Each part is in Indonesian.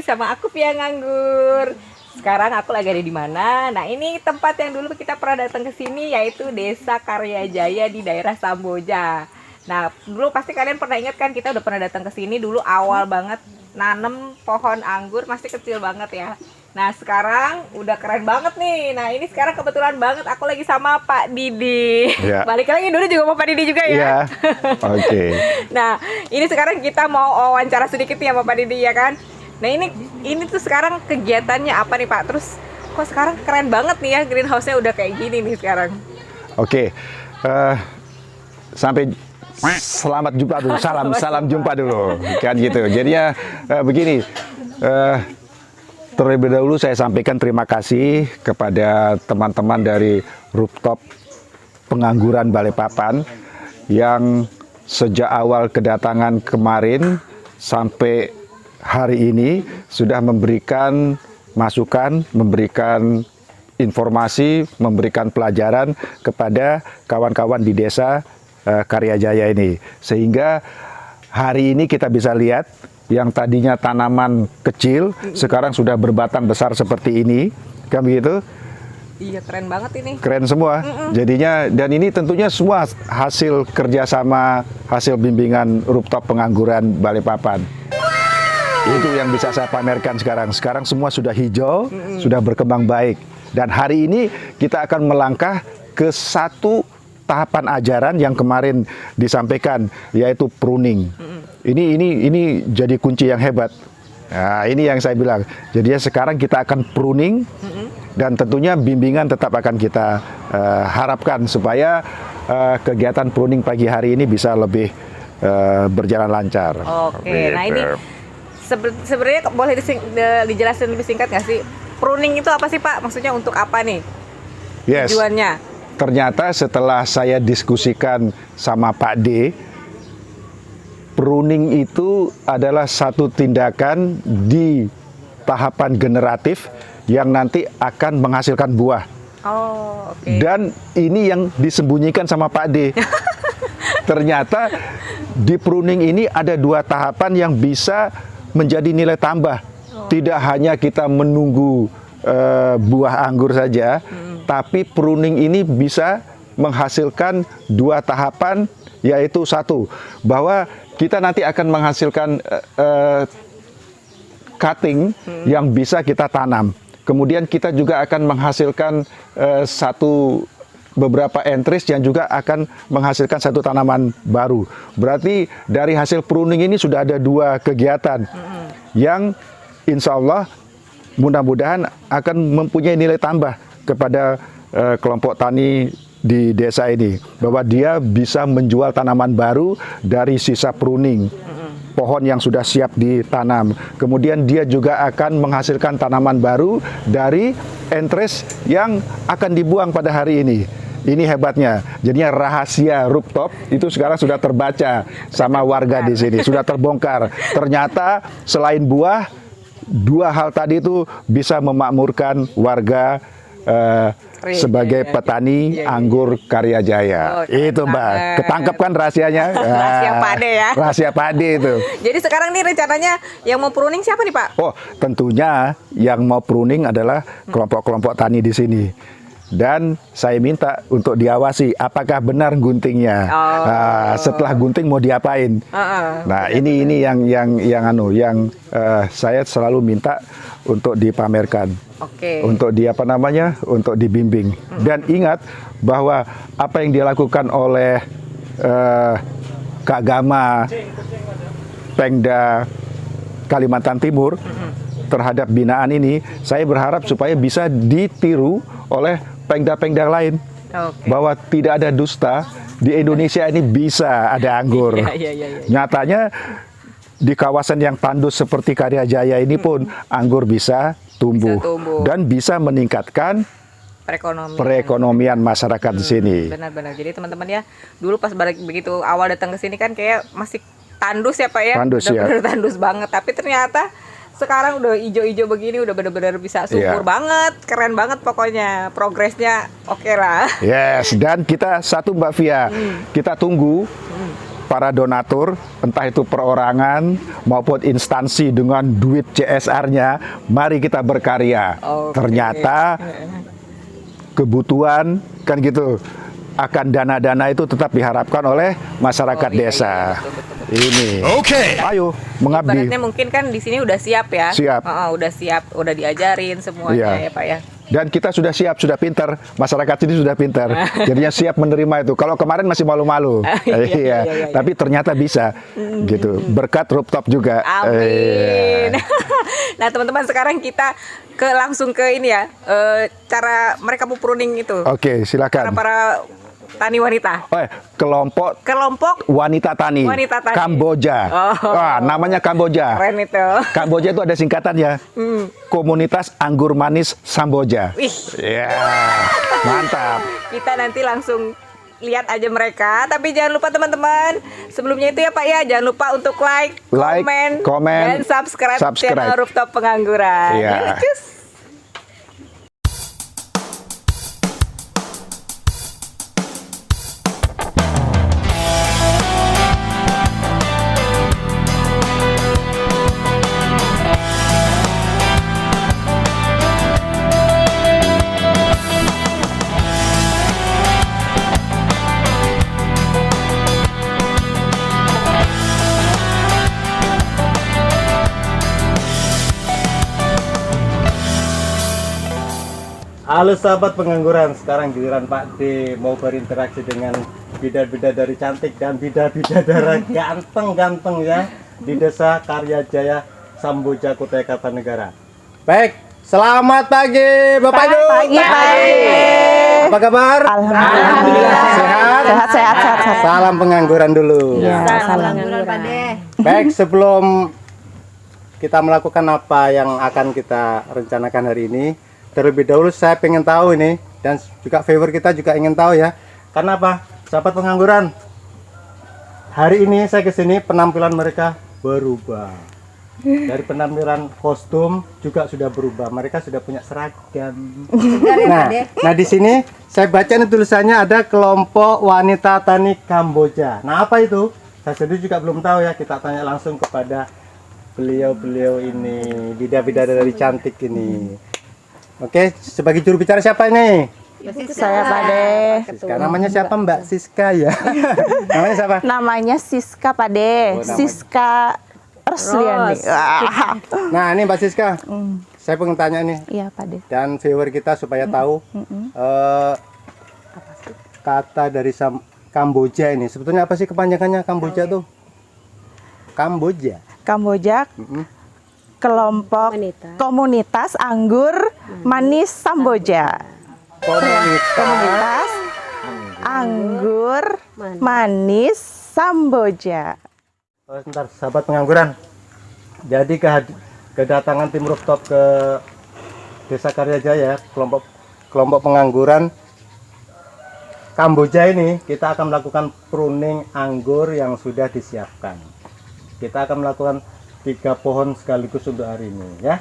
sama aku Via Nganggur. Sekarang aku lagi ada di mana? Nah, ini tempat yang dulu kita pernah datang ke sini, yaitu Desa Karyajaya di daerah Samboja. Nah, dulu pasti kalian pernah ingat kan, kita udah pernah datang ke sini dulu awal banget nanem pohon anggur, masih kecil banget ya. Nah, sekarang udah keren banget nih. Nah, ini sekarang kebetulan banget aku lagi sama Pak Didi. Ya. Balik lagi dulu juga sama Pak Didi juga ya. Iya. Oke. Nah, ini sekarang kita mau wawancara sedikit nih sama Pak Didi ya kan. Nah, ini tuh sekarang kegiatannya apa nih Pak? Terus kok sekarang keren banget nih ya, greenhouse-nya udah kayak gini nih sekarang. Oke. Sampai selamat jumpa dulu. Salam jumpa dulu. Kan gitu. Jadinya begini. Terlebih dahulu saya sampaikan terima kasih kepada teman-teman dari rooftop pengangguran Balikpapan yang sejak awal kedatangan kemarin sampai hari ini sudah memberikan masukan, memberikan informasi, memberikan pelajaran kepada kawan-kawan di desa Karyajaya ini. Sehingga hari ini kita bisa lihat yang tadinya tanaman kecil sekarang sudah berbatang besar seperti ini, kan begitu? Iya, keren banget ini. Keren semua. Jadinya, dan ini tentunya semua hasil kerjasama, hasil bimbingan rooftop pengangguran Balikpapan. Itu yang bisa saya pamerkan sekarang. Sekarang semua sudah hijau, sudah berkembang baik. Dan hari ini kita akan melangkah ke satu tahapan ajaran yang kemarin disampaikan, yaitu pruning. Ini jadi kunci yang hebat. Nah, ini yang saya bilang. Jadi sekarang kita akan pruning, dan tentunya bimbingan tetap akan kita harapkan supaya kegiatan pruning pagi hari ini bisa lebih berjalan lancar. Oke, nah ini sebenarnya boleh dijelasin lebih singkat nggak sih? Pruning itu apa sih Pak? Maksudnya untuk apa nih? Yes. Tujuannya? Ternyata setelah saya diskusikan sama Pak D, pruning itu adalah satu tindakan di tahapan generatif yang nanti akan menghasilkan buah. Oh, oke. Dan ini yang disembunyikan sama Pak D. Ternyata di pruning ini ada dua tahapan yang bisa menjadi nilai tambah. Tidak hanya kita menunggu buah anggur saja, tapi pruning ini bisa menghasilkan dua tahapan, yaitu satu, bahwa kita nanti akan menghasilkan cutting yang bisa kita tanam. Kemudian kita juga akan menghasilkan beberapa entries yang juga akan menghasilkan satu tanaman baru. Berarti dari hasil pruning ini sudah ada dua kegiatan yang insya Allah mudah-mudahan akan mempunyai nilai tambah kepada kelompok tani di desa ini, bahwa dia bisa menjual tanaman baru dari sisa pruning pohon yang sudah siap ditanam. Kemudian dia juga akan menghasilkan tanaman baru dari entres yang akan dibuang pada hari ini. Ini hebatnya. Jadinya rahasia rooftop itu sekarang sudah terbaca sama warga di sini, sudah terbongkar. Ternyata selain buah, dua hal tadi itu bisa memakmurkan warga sebagai petani anggur Karyajaya. Itu Mbak, ketangkep kan rahasianya? Rahasia Pade ya. Rahasia Pade itu. Jadi sekarang nih rencananya yang mau pruning siapa nih Pak? Oh, tentunya yang mau pruning adalah kelompok-kelompok tani di sini. Dan saya minta untuk diawasi apakah benar guntingnya. Nah, setelah gunting mau diapain? Nah, ini yang saya selalu minta untuk dipamerkan. Untuk untuk dibimbing. Dan ingat bahwa apa yang dilakukan oleh Kak Gama Pengda Kalimantan Timur terhadap binaan ini, saya berharap supaya bisa ditiru oleh pengda-pengda lain. Bahwa tidak ada dusta, di Indonesia ini bisa ada anggur. Nyatanya di kawasan yang tandus seperti Karyajaya ini pun anggur bisa tumbuh dan bisa meningkatkan perekonomian masyarakat di sini. Benar-benar. Jadi teman-teman ya, dulu pas begitu awal datang ke sini kan kayak masih tandus ya Pak ya. Tandus ya. Benar-benar tandus banget. Tapi ternyata sekarang udah hijau-hijau begini, udah benar-benar bisa subur banget, keren banget pokoknya, progresnya oke lah. Yes, dan kita satu Mbak Via, kita tunggu para donatur, entah itu perorangan maupun instansi dengan duit CSR-nya, mari kita berkarya. Ternyata kebutuhan kan gitu, akan dana-dana itu tetap diharapkan oleh masyarakat desa. Ini. Oke. Ayo mengabdi. Ibaratnya mungkin kan di sini udah siap ya. Siap. Udah siap, udah diajarin semuanya ya Pak ya. Dan kita sudah siap, sudah pintar. Masyarakat sini sudah pintar. Jadinya siap menerima itu. Kalau kemarin masih malu-malu. Iya. Tapi ternyata bisa. Gitu. Berkat rooftop juga. Amin. Nah teman-teman, sekarang kita langsung ke ini ya. Cara mereka mau pruning itu. Oke, silakan. Para tani wanita. Kelompok wanita tani. Kamboja. Wah, namanya Kamboja. Keren itu. Kamboja itu ada singkatannya. Komunitas Anggur Manis Samboja. Wih. Ya, mantap. Kita nanti langsung lihat aja mereka. Tapi jangan lupa teman-teman, sebelumnya itu ya Pak ya, jangan lupa untuk like, komen, dan subscribe channel Rooftop Pengangguran. Iya. Cus. Halo sahabat pengangguran, sekarang giliran Pak D mau berinteraksi dengan bidadari cantik dan bidadara ganteng-ganteng ya di Desa Karyajaya, Samboja, Kutai Kartanegara. Baik, selamat pagi Bapak Ibu. Pagi. Apa kabar? Alhamdulillah. Sehat. Salam pengangguran dulu. Ya, salam pengangguran Pak D. Baik, sebelum kita melakukan apa yang akan kita rencanakan hari ini, terlebih dahulu saya pengen tahu ini, dan juga viewer kita juga ingin tahu ya. Karena apa? Sahabat pengangguran, hari ini saya kesini penampilan mereka berubah. Dari penampilan kostum juga sudah berubah. Mereka sudah punya seragam. Nah di sini saya baca nih tulisannya ada kelompok wanita tani Kamboja. Nah apa itu? Saya sendiri juga belum tahu ya. Kita tanya langsung kepada beliau-beliau ini, bidadari cantik ini. Oke, sebagai juru bicara siapa ini? Saya Pak D. Siska. Namanya siapa Mbak Siska ya? Namanya siapa? Namanya Siska Pak D. Siska Rosliani. Nah ini Mbak Siska, saya pengen tanya nih. Iya Pak D. Dan viewer kita supaya tahu kata dari Kamboja ini sebetulnya apa sih kepanjangannya Kamboja tuh? Kamboja. Kelompok komunitas anggur manis Samboja. Komunitas anggur manis Samboja. Sebentar, sahabat pengangguran. Jadi kedatangan tim rooftop ke Desa Karyajaya, kelompok pengangguran Kamboja ini, kita akan melakukan pruning anggur yang sudah disiapkan. Kita akan melakukan 3 pohon sekaligus untuk hari ini ya.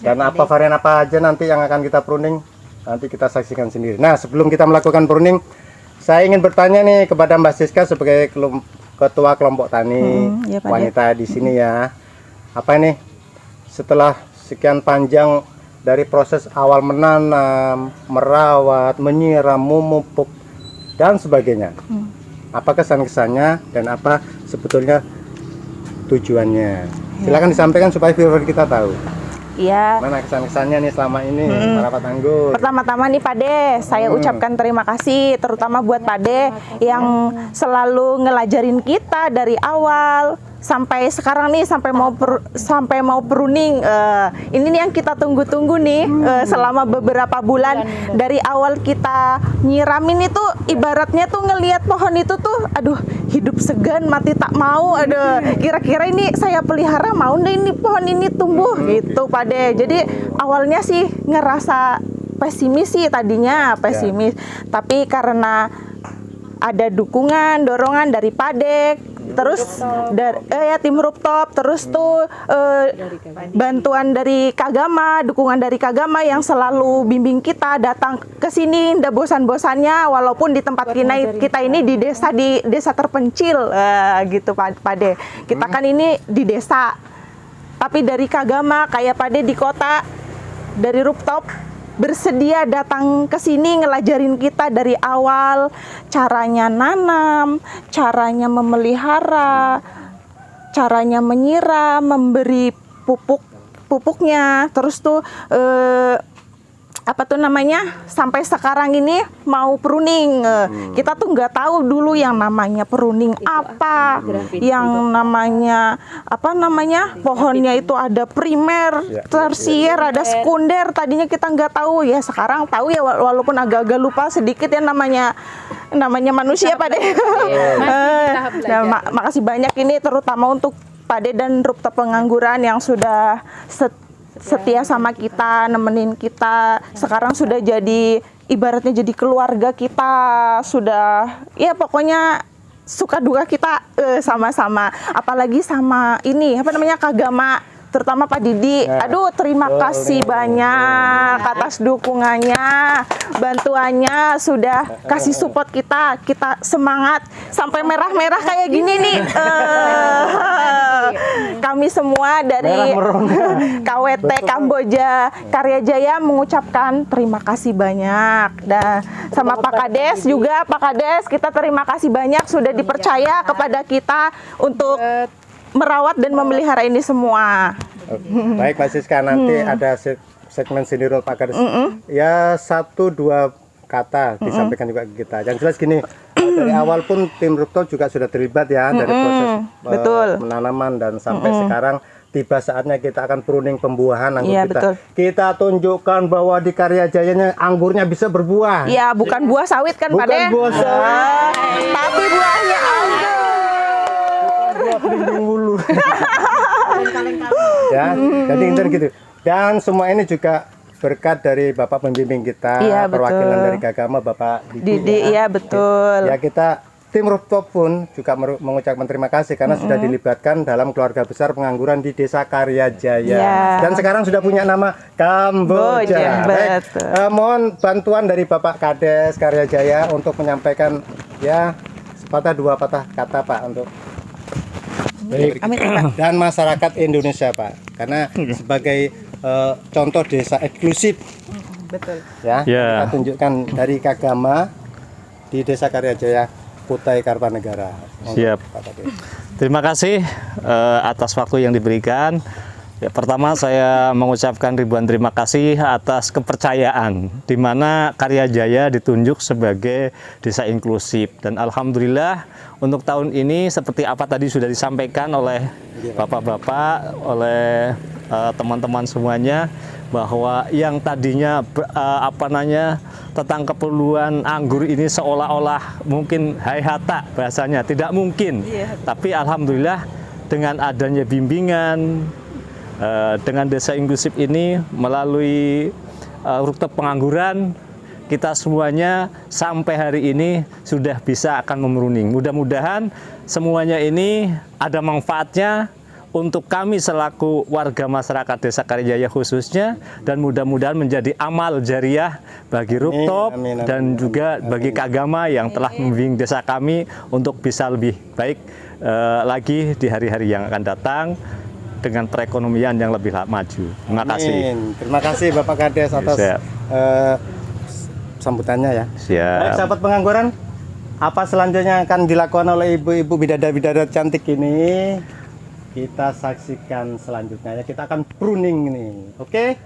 Dan apa varian apa aja nanti yang akan kita pruning, nanti kita saksikan sendiri. Nah sebelum kita melakukan pruning, saya ingin bertanya nih kepada Mbak Siska sebagai ketua kelompok tani wanita di sini ya. Apa ini setelah sekian panjang dari proses awal menanam, merawat, menyiram, memupuk dan sebagainya, apa kesan-kesannya dan apa sebetulnya tujuannya? Silakan disampaikan supaya viewer kita tahu. Iya. Mana kesan-kesannya nih selama ini merawat anggur? Pertama-tama nih Pak D, saya ucapkan terima kasih terutama buat Pak D yang selalu ngelajarin kita dari awal sampai sekarang nih, sampai mau pruning. Ini nih yang kita tunggu-tunggu nih selama beberapa bulan. Dari awal kita nyiramin itu ibaratnya tuh ngelihat pohon itu tuh aduh hidup segan mati tak mau. Aduh kira-kira ini saya pelihara mau deh ini pohon ini tumbuh gitu Pak D. Jadi awalnya sih ngerasa pesimis sih tadinya, tapi karena ada dukungan, dorongan dari Pak D, terus ya tim rooftop, terus tuh bantuan dari Kagama, dukungan dari Kagama yang selalu bimbing kita datang ke sini ndak bosan-bosannya, walaupun di tempat kita ini di desa terpencil gitu Pade. Kita kan ini di desa, tapi dari Kagama kayak Pade di kota, dari rooftop bersedia datang ke sini ngelajarin kita dari awal caranya nanam, caranya memelihara, caranya menyiram, memberi pupuknya, terus tuh apa tuh namanya, sampai sekarang ini mau pruning. Kita tuh nggak tahu dulu yang namanya pruning apa, yang namanya apa namanya pohonnya itu ada primer, tersier, ada sekunder. Tadinya kita nggak tahu, ya sekarang tahu ya, walaupun agak-agak lupa sedikit ya, namanya manusia Pade. Makasih banyak ini terutama untuk Pade dan Rooftop Pengangguran yang sudah setia sama kita, nemenin kita. Sekarang sudah jadi ibaratnya jadi keluarga kita, sudah ya pokoknya suka duka kita sama-sama. Apalagi sama ini apa namanya Kagama, terutama Pak Didi. Aduh, terima kasih banyak atas dukungannya, bantuannya, sudah kasih support kita semangat sampai merah-merah kayak gini nih. Kami semua dari KWT Kamboja Karya Jaya mengucapkan terima kasih banyak. Dan sama Pak Kades juga, Pak Kades, kita terima kasih banyak sudah dipercaya kepada kita untuk merawat dan memelihara ini semua. Baik Mbak Siska, nanti ada segmen sindirul Pak Kades. Ya 1-2 kata disampaikan juga ke kita. Yang jelas gini, dari awal pun tim Rooftop juga sudah terlibat ya dari proses penanaman dan sampai sekarang tiba saatnya kita akan pruning pembuahan anggur kita. Betul. Kita tunjukkan bahwa di Karya Jayanya anggurnya bisa berbuah. Ya, bukan buah sawit kan Pak De? Bukan buah sawit, tapi buahnya anggur. buah pelindung bulu. Ya, jadi intinya gitu. Dan semua ini juga berkat dari Bapak pembimbing kita, perwakilan dari Kagama, Bapak Didi. Iya, betul. Ya, kita tim Rooftop pun juga mengucapkan terima kasih karena sudah dilibatkan dalam keluarga besar pengangguran di Desa Karya Jaya. Dan sekarang sudah punya nama Kamboja. Baik, mohon bantuan dari Bapak Kades Karya Jaya untuk menyampaikan ya dua patah kata Pak untuk dan masyarakat Indonesia Pak, karena sebagai contoh desa eksklusif. Betul. Ya, kita tunjukkan dari Kagama di Desa Karya Jaya, Kutai Kartanegara. Siap. Terima kasih atas waktu yang diberikan. Ya, pertama saya mengucapkan ribuan terima kasih atas kepercayaan di mana Karya Jaya ditunjuk sebagai desa inklusif, dan alhamdulillah untuk tahun ini seperti apa tadi sudah disampaikan oleh bapak-bapak, oleh teman-teman semuanya, bahwa yang tadinya tentang keperluan anggur ini seolah-olah mungkin hayata bahasanya, tidak mungkin. Tapi alhamdulillah dengan adanya bimbingan dengan desa inklusif ini melalui Rooftop Pengangguran, kita semuanya sampai hari ini sudah bisa akan memruning. Mudah-mudahan semuanya ini ada manfaatnya untuk kami selaku warga masyarakat Desa Karya Jaya khususnya, dan mudah-mudahan menjadi amal jariah bagi Rooftop dan juga bagi Kagama yang telah membimbing desa kami untuk bisa lebih baik lagi di hari-hari yang akan datang dengan perekonomian yang lebih maju. Terima kasih. Terima kasih Bapak Kades atas sambutannya ya. Siap. Baik, sahabat pengangguran, apa selanjutnya akan dilakukan oleh ibu-ibu bidadari-bidadari cantik ini? Kita saksikan selanjutnya ya. Kita akan pruning nih. Oke?